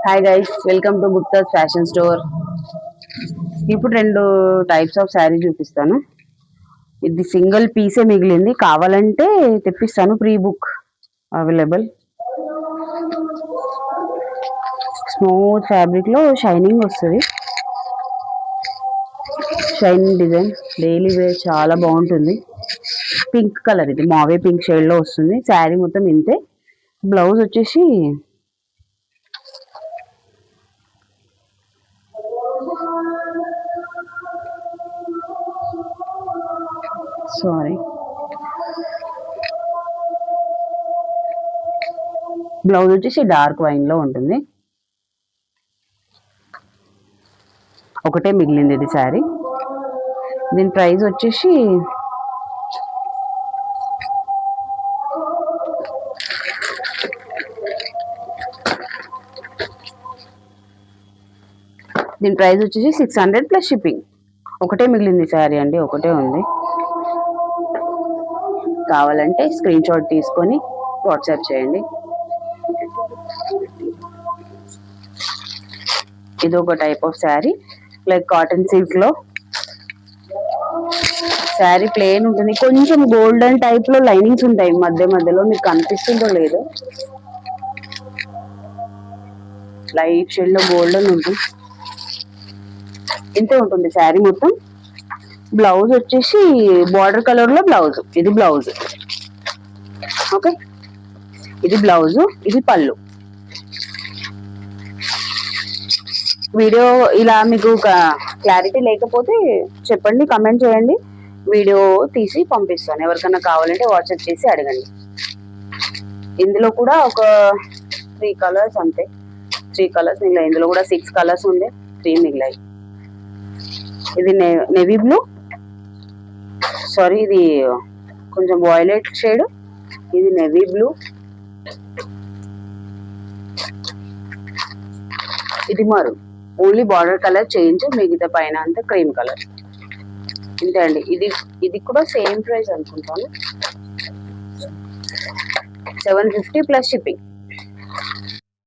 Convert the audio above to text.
Hi guys, welcome to Gupta's fashion store. ఇప్పుడు రెండు types of sari చూపిస్తాను. ఇది సింగిల్ పీసే మిగిలింది, కావాలంటే తెప్పిస్తాను. Pre book available. Smooth fabric లో షైనింగ్ వస్తుంది, షైనింగ్ డిజైన్, డైలీ వేర్ చాలా బాగుంటుంది. పింక్ కలర్, ఇది మావే పింక్ షేడ్ లో వస్తుంది. శారీ మొత్తం ఇంతే. బ్లౌజ్ వచ్చేసి బ్లౌజ్ వచ్చేసి డార్క్ వైన్ లో ఉంటుంది. ఒకటే మిగిలింది ఇది శారీ. దీని ప్రైస్ వచ్చేసి దీని ప్రైస్ వచ్చేసి 600 ప్లస్ షిప్పింగ్. ఒకటే మిగిలింది శారీ అండి, ఒకటే ఉంది. కావాలంటే స్క్రీన్ షాట్ తీసుకొని వాట్సాప్ చేయండి. ఇది ఒక type of sari, like cotton silk లో. శారీ ప్లెయిన్ ఉంటుంది, కొంచెం గోల్డెన్ టైప్ లో లైనింగ్స్ ఉంటాయి మధ్య మధ్యలో. మీకు కనిపిస్తుందో లేదో, లైట్ షేడ్ లో గోల్డెన్ ఉంటుంది. ఇంతే ఉంటుంది శారీ మొత్తం. బ్లౌజ్ వచ్చేసి బార్డర్ కలర్ లో బ్లౌజ్. ఇది బ్లౌజ్, ఓకే. ఇది బ్లౌజ్, ఇది పళ్ళు. వీడియో ఇలా మీకు క్లారిటీ లేకపోతే చెప్పండి, కమెంట్ చేయండి, వీడియో తీసి పంపిస్తాను. ఎవరికైనా కావాలంటే వాట్సాప్ చేసి అడగండి. ఇందులో కూడా ఒక 3 కలర్స్ అంతే, 3 కలర్స్ మిగిలాయి. ఇందులో కూడా 6 కలర్స్ ఉండే, 3 మిగిలాయి. ఇది నేవీ బ్లూ, సారీ ఇది కొంచెం వాయిలెట్ షేడ్. ఇది నేవీ బ్లూ, ఇది maroon. Only border colour change, మిగతా పైన అంతా క్రీమ్ కలర్. ఇంతే అండి. ఇది కూడా సేమ్ ప్రైస్ అనుకుంటాను, 750 ప్లస్ షిప్పింగ్.